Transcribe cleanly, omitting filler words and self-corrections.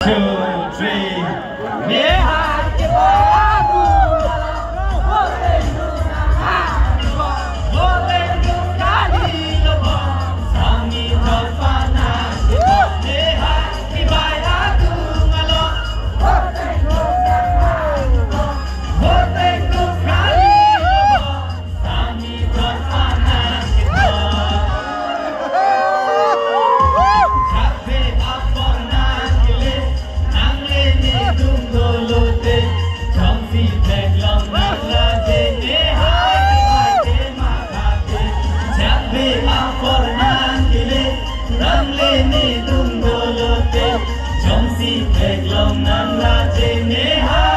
2, 3. Lihat aku boleh kali lebih sangi terpanas. Lihat aku ngalor kali lebih sangi terpanas. Jom si peglong nang la jene ha